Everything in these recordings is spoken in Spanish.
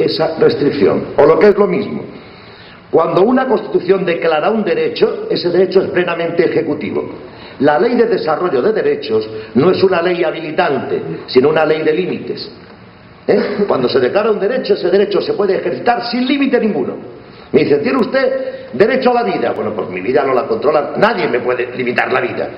esa restricción. O lo que es lo mismo, cuando una Constitución declara un derecho, ese derecho es plenamente ejecutivo. La Ley de Desarrollo de Derechos no es una ley habilitante, sino una ley de límites. Cuando se declara un derecho, ese derecho se puede ejercitar sin límite ninguno. Me dice, ¿tiene usted derecho a la vida? Bueno, pues mi vida no la controla, nadie me puede limitar la vida.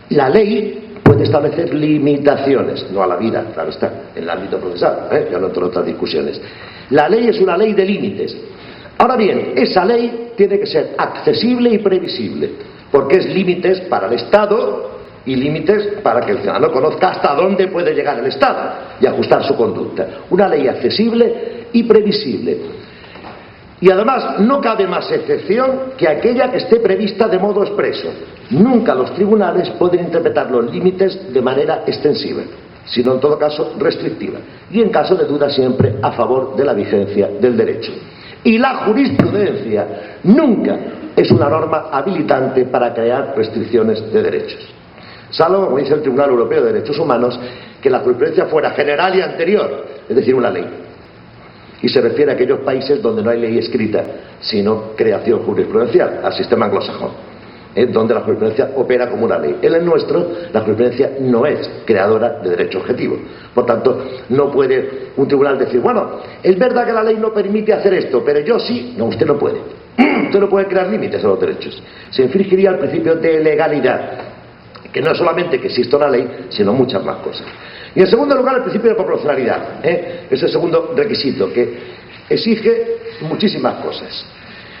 La ley puede establecer limitaciones, no a la vida, claro está, en el ámbito procesal, ya no entro en otras discusiones. La ley es una ley de límites. Ahora bien, esa ley tiene que ser accesible y previsible, porque es límites para el Estado y límites para que el ciudadano conozca hasta dónde puede llegar el Estado y ajustar su conducta. Una ley accesible y previsible. Y además no cabe más excepción que aquella que esté prevista de modo expreso. Nunca los tribunales pueden interpretar los límites de manera extensiva, sino en todo caso restrictiva, y en caso de duda siempre a favor de la vigencia del derecho. Y la jurisprudencia nunca es una norma habilitante para crear restricciones de derechos. Salvo, como dice el Tribunal Europeo de Derechos Humanos, que la jurisprudencia fuera general y anterior, es decir, una ley. Y se refiere a aquellos países donde no hay ley escrita, sino creación jurisprudencial, al sistema anglosajón, donde la jurisprudencia opera como una ley. En el nuestro, la jurisprudencia no es creadora de derecho objetivo. Por tanto, no puede un tribunal decir, bueno, es verdad que la ley no permite hacer esto, pero yo sí. No, usted no puede. Usted no puede crear límites a los derechos. Se infringiría el principio de legalidad, que no es solamente que exista una ley, sino muchas más cosas. Y en segundo lugar, el principio de proporcionalidad. Es el segundo requisito, que exige muchísimas cosas.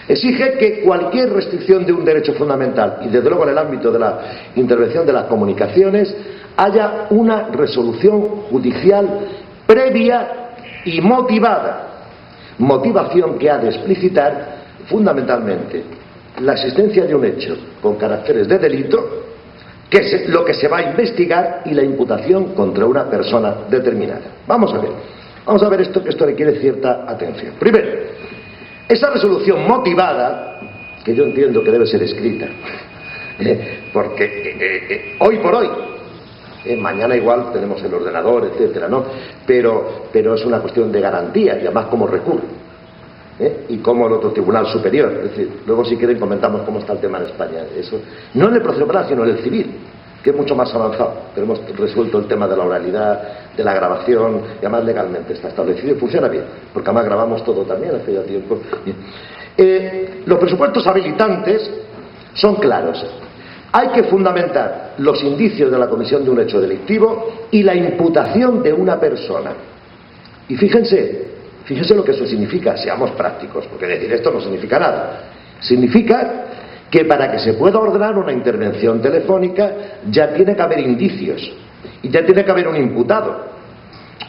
Exige que cualquier restricción de un derecho fundamental, y desde luego en el ámbito de la intervención de las comunicaciones, haya una resolución judicial previa y motivada. Motivación que ha de explicitar fundamentalmente la existencia de un hecho con caracteres de delito, que es lo que se va a investigar, y la imputación contra una persona determinada. Vamos a ver esto, que esto requiere cierta atención. Primero, esa resolución motivada, que yo entiendo que debe ser escrita, porque hoy por hoy, mañana igual tenemos el ordenador, etcétera, ¿no? Pero es una cuestión de garantía, y además cómo recurre. Y como el otro tribunal superior, es decir, luego si quieren comentamos cómo está el tema en España, eso, no en el proceso penal sino en el civil, que es mucho más avanzado. Tenemos resuelto el tema de la oralidad, de la grabación, y además legalmente está establecido y funciona bien, porque además grabamos todo también hace ya tiempo. Los presupuestos habilitantes son claros. Hay que fundamentar los indicios de la comisión de un hecho delictivo y la imputación de una persona. Y fíjense lo que eso significa, seamos prácticos, porque decir esto no significa nada. Significa que para que se pueda ordenar una intervención telefónica ya tiene que haber indicios y ya tiene que haber un imputado.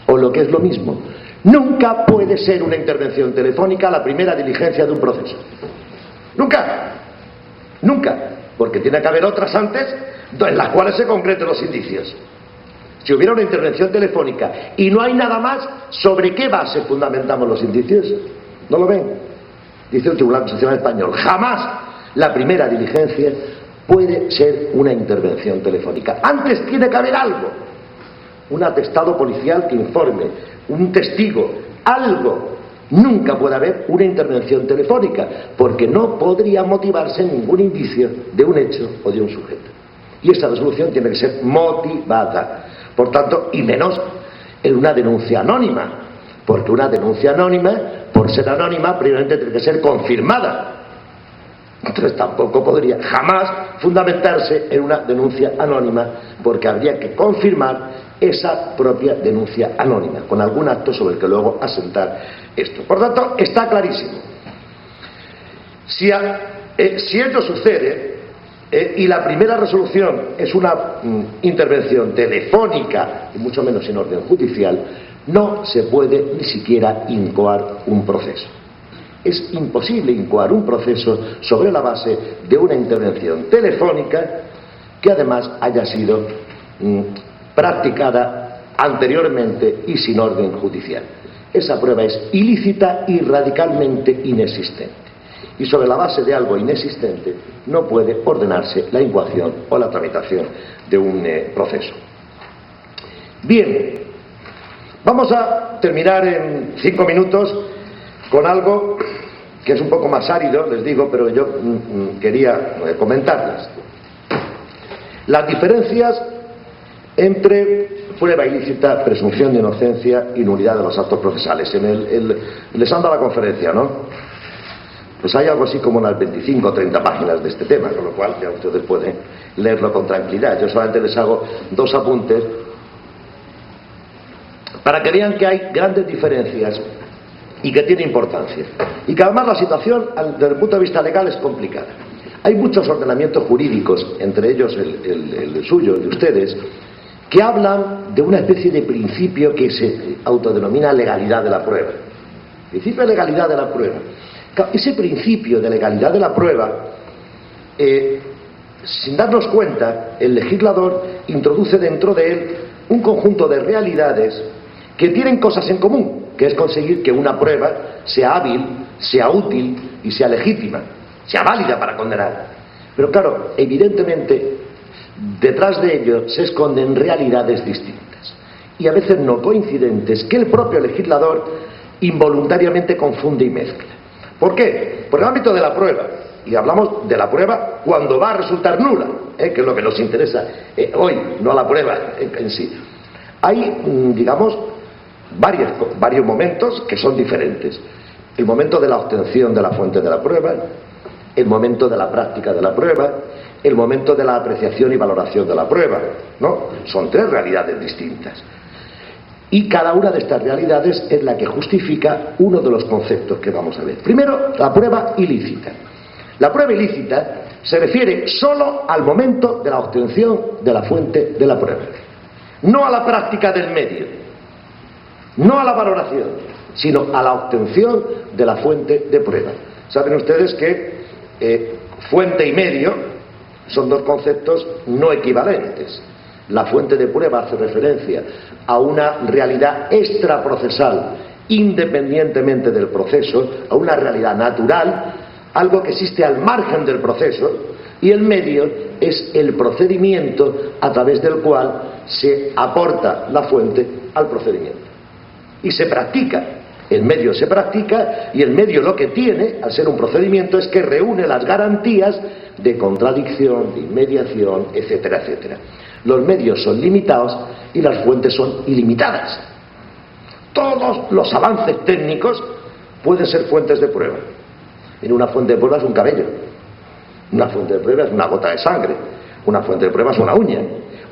O lo que es lo mismo, nunca puede ser una intervención telefónica la primera diligencia de un proceso. Nunca, porque tiene que haber otras antes en las cuales se concreten los indicios. Si hubiera una intervención telefónica y no hay nada más, ¿sobre qué base fundamentamos los indicios? ¿No lo ven? Dice el Tribunal Constitucional Español, jamás la primera diligencia puede ser una intervención telefónica. Antes tiene que haber algo, un atestado policial que informe, un testigo, algo. Nunca puede haber una intervención telefónica, porque no podría motivarse ningún indicio de un hecho o de un sujeto. Y esa resolución tiene que ser motivada. Por tanto, y menos en una denuncia anónima, porque una denuncia anónima, por ser anónima, previamente tiene que ser confirmada. Entonces tampoco podría jamás fundamentarse en una denuncia anónima, porque habría que confirmar esa propia denuncia anónima, con algún acto sobre el que luego asentar esto. Por tanto, está clarísimo. Si esto sucede, y la primera resolución es una intervención telefónica, y mucho menos en orden judicial, no se puede ni siquiera incoar un proceso. Es imposible incoar un proceso sobre la base de una intervención telefónica que además haya sido practicada anteriormente y sin orden judicial. Esa prueba es ilícita y radicalmente inexistente. Y sobre la base de algo inexistente no puede ordenarse la incoación o la tramitación de un proceso. Bien, Vamos a terminar en 5 minutos con algo que es un poco más árido, les digo, pero yo quería comentarlas. Las diferencias entre prueba ilícita, presunción de inocencia y nulidad de los actos procesales. Les han dado la conferencia, ¿no? Pues hay algo así como unas 25 o 30 páginas de este tema, con lo cual ya ustedes pueden leerlo con tranquilidad. Yo solamente les hago 2 apuntes para que vean que hay grandes diferencias y que tiene importancia. Y que además la situación, desde el punto de vista legal, es complicada. Hay muchos ordenamientos jurídicos, entre ellos el suyo, el de ustedes, que hablan de una especie de principio que se autodenomina legalidad de la prueba. Principio de legalidad de la prueba. Ese principio de legalidad de la prueba, sin darnos cuenta, el legislador introduce dentro de él un conjunto de realidades que tienen cosas en común, que es conseguir que una prueba sea hábil, sea útil y sea legítima, sea válida para condenar. Pero claro, evidentemente, detrás de ello se esconden realidades distintas y a veces no coincidentes, que el propio legislador involuntariamente confunde y mezcla. ¿Por qué? Por el ámbito de la prueba, y hablamos de la prueba cuando va a resultar nula, que es lo que nos interesa hoy, no la prueba en sí. Hay, digamos, varios momentos que son diferentes. El momento de la obtención de la fuente de la prueba, el momento de la práctica de la prueba, el momento de la apreciación y valoración de la prueba, ¿no? Son 3 realidades distintas. Y cada una de estas realidades es la que justifica uno de los conceptos que vamos a ver. Primero, la prueba ilícita. La prueba ilícita se refiere solo al momento de la obtención de la fuente de la prueba, no a la práctica del medio, no a la valoración, sino a la obtención de la fuente de prueba. Saben ustedes que fuente y medio son 2 conceptos no equivalentes. La fuente de prueba hace referencia a una realidad extraprocesal, independientemente del proceso, a una realidad natural, algo que existe al margen del proceso, y el medio es el procedimiento a través del cual se aporta la fuente al procedimiento. Y se practica. El medio se practica y el medio lo que tiene, al ser un procedimiento, es que reúne las garantías de contradicción, de inmediación, etcétera, etcétera. Los medios son limitados y las fuentes son ilimitadas. Todos los avances técnicos pueden ser fuentes de prueba. En una fuente de prueba es un cabello, una fuente de prueba es una gota de sangre, una fuente de prueba es una uña,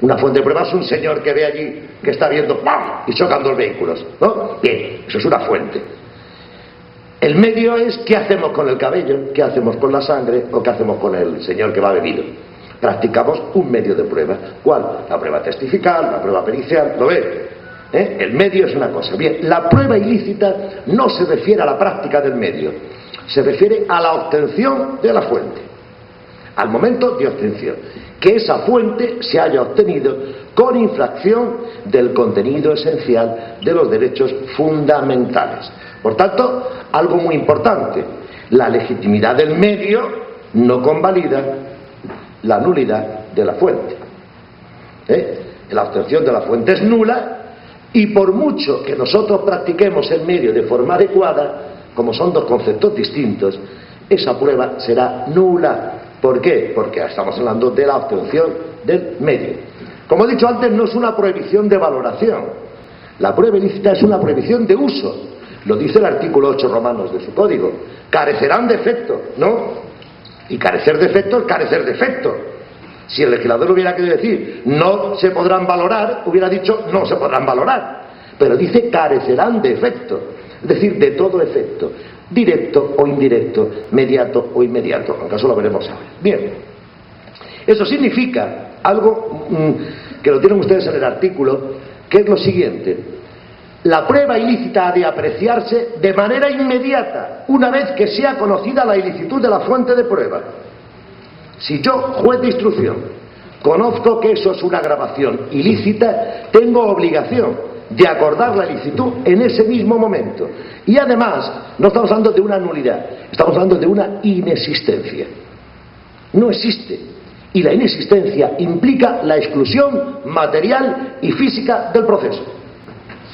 una fuente de prueba es un señor que ve allí que está viendo ¡pam! Y chocan 2 vehículos, ¿no? Bien, eso es una fuente. El medio es qué hacemos con el cabello, qué hacemos con la sangre o qué hacemos con el señor que va bebido. Practicamos un medio de prueba. ¿Cuál? La prueba testifical, la prueba pericial, ¿lo ve? El medio es una cosa. Bien, la prueba ilícita no se refiere a la práctica del medio, se refiere a la obtención de la fuente, al momento de obtención, que esa fuente se haya obtenido con infracción del contenido esencial de los derechos fundamentales. Por tanto, algo muy importante, la legitimidad del medio no convalida la nulidad de la fuente. La obtención de la fuente es nula y por mucho que nosotros practiquemos el medio de forma adecuada, como son 2 conceptos distintos, esa prueba será nula. ¿Por qué? Porque estamos hablando de la obtención del medio. Como he dicho antes, no es una prohibición de valoración. La prueba ilícita es una prohibición de uso. Lo dice el artículo 8 romanos de su código. Carecerán de efecto, ¿no? Y carecer de efecto es carecer de efecto. Si el legislador hubiera querido decir no se podrán valorar, hubiera dicho no se podrán valorar. Pero dice carecerán de efecto, es decir, de todo efecto, directo o indirecto, mediato o inmediato. En caso lo veremos ahora. Bien, eso significa algo que lo tienen ustedes en el artículo, que es lo siguiente: la prueba ilícita ha de apreciarse de manera inmediata, una vez que sea conocida la ilicitud de la fuente de prueba. Si yo, juez de instrucción, conozco que eso es una grabación ilícita, tengo obligación de acordar la ilicitud en ese mismo momento. Y además, no estamos hablando de una nulidad, estamos hablando de una inexistencia. No existe. Y la inexistencia implica la exclusión material y física del proceso.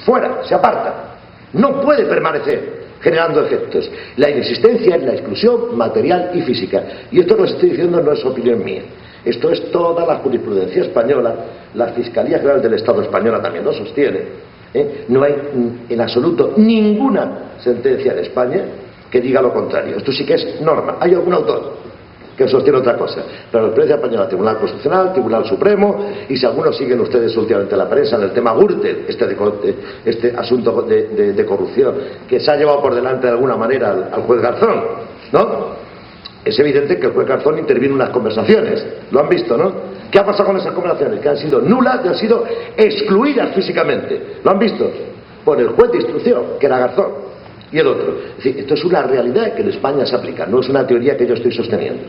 fuera, se aparta. No puede permanecer generando efectos. La inexistencia es la exclusión material y física. Y esto que os estoy diciendo no es opinión mía. Esto es toda la jurisprudencia española, la Fiscalía General del Estado española también lo sostiene. No hay en absoluto ninguna sentencia en España que diga lo contrario. Esto sí que es norma. Hay algún autor que sostiene otra cosa, pero la jurisprudencia española, Tribunal Constitucional, Tribunal Supremo, y si algunos siguen ustedes últimamente la prensa en el tema Gürtel, este asunto de corrupción que se ha llevado por delante de alguna manera al juez Garzón, ¿no? Es evidente que el juez Garzón intervino en unas conversaciones, lo han visto, ¿no? ¿Qué ha pasado con esas conversaciones? Que han sido nulas, que han sido excluidas físicamente, ¿lo han visto? Por el juez de instrucción, que era Garzón, y el otro. Es decir, esto es una realidad que en España se aplica, no es una teoría que yo estoy sosteniendo.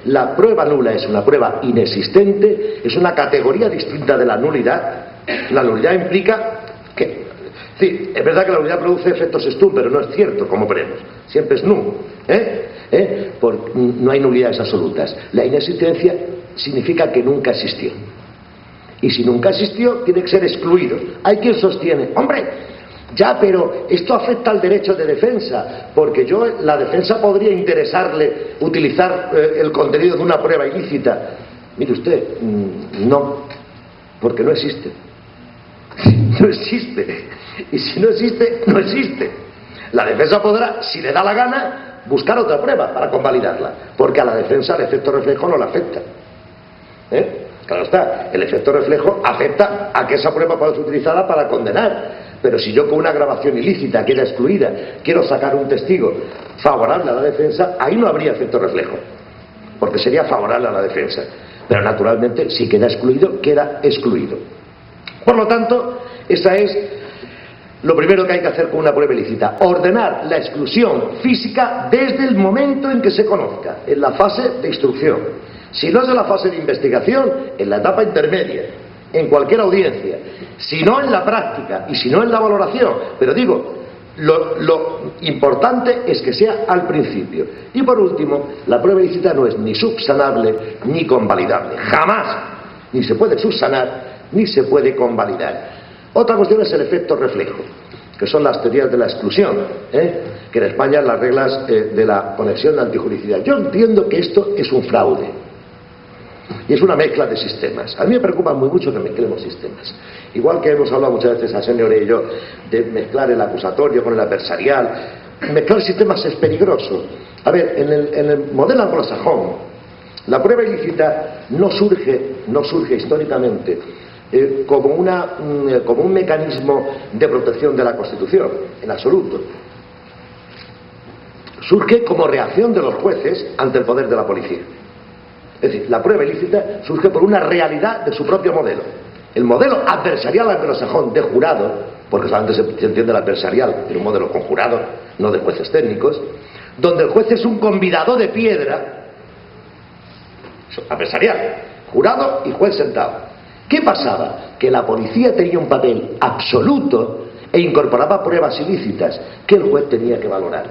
La prueba nula es una prueba inexistente, es una categoría distinta de la nulidad. La nulidad implica que... Sí, es verdad que la nulidad produce efectos stun, pero no es cierto, como veremos. Siempre es nulo. No hay nulidades absolutas. La inexistencia significa que nunca existió. Y si nunca existió, tiene que ser excluido. Hay quien sostiene, hombre, ya, pero esto afecta al derecho de defensa, porque la defensa podría interesarle utilizar el contenido de una prueba ilícita. Mire usted, no, porque no existe. No existe. Y si no existe, no existe. La defensa podrá, si le da la gana, buscar otra prueba para convalidarla, porque a la defensa el efecto reflejo no le afecta. Claro está, el efecto reflejo afecta a que esa prueba pueda ser utilizada para condenar. Pero si yo con una grabación ilícita, queda excluida, quiero sacar un testigo favorable a la defensa, ahí no habría efecto reflejo, porque sería favorable a la defensa. Pero naturalmente, si queda excluido, queda excluido. Por lo tanto, esa es lo primero que hay que hacer con una prueba ilícita: ordenar la exclusión física desde el momento en que se conozca, en la fase de instrucción. Si no es en la fase de investigación, en la etapa intermedia, en cualquier audiencia, si no en la práctica y si no en la valoración. Pero digo, lo importante es que sea al principio. Y por último, la prueba ilícita no es ni subsanable ni convalidable, jamás. Ni se puede subsanar ni se puede convalidar. Otra cuestión es el efecto reflejo, que son las teorías de la exclusión, que en España las reglas de la conexión de antijuricidad. Yo entiendo que esto es un fraude y es una mezcla de sistemas. A mí me preocupa muy mucho que mezclemos sistemas. Igual que hemos hablado muchas veces a señor y yo de mezclar el acusatorio con el adversarial. Mezclar sistemas es peligroso. A ver, en el modelo anglosajón, la prueba ilícita no surge históricamente como un mecanismo de protección de la Constitución, en absoluto. Surge como reacción de los jueces ante el poder de la policía. Es decir, la prueba ilícita surge por una realidad de su propio modelo. El modelo adversarial anglosajón de jurado, porque solamente se entiende el adversarial en un modelo con jurado, no de jueces técnicos, donde el juez es un convidado de piedra, adversarial, jurado y juez sentado. ¿Qué pasaba? Que la policía tenía un papel absoluto e incorporaba pruebas ilícitas que el juez tenía que valorar.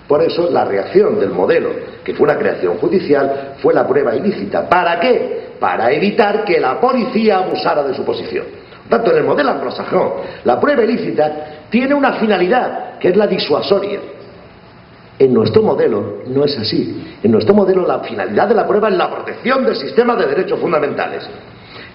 Por eso la reacción del modelo, que fue una creación judicial, fue la prueba ilícita. ¿Para qué? Para evitar que la policía abusara de su posición. Por tanto, en el modelo anglosajón, la prueba ilícita tiene una finalidad, que es la disuasoria. En nuestro modelo no es así. En nuestro modelo la finalidad de la prueba es la protección del sistema de derechos fundamentales,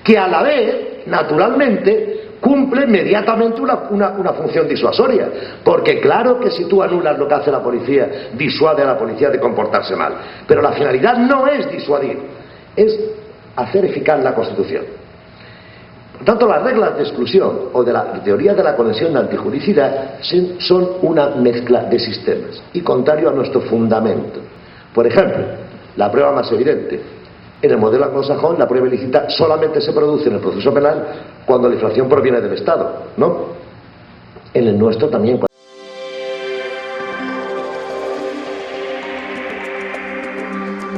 que a la vez, naturalmente, cumple inmediatamente una función disuasoria, porque claro que si tú anulas lo que hace la policía, disuade a la policía de comportarse mal, pero la finalidad no es disuadir, es hacer eficaz la Constitución. Por tanto, las reglas de exclusión o de la teoría de la conexión de antijuricidad son una mezcla de sistemas y contrario a nuestro fundamento. Por ejemplo, la prueba más evidente: en el modelo anglosajón la prueba ilícita solamente se produce en el proceso penal cuando la infracción proviene del Estado, ¿no? En el nuestro también.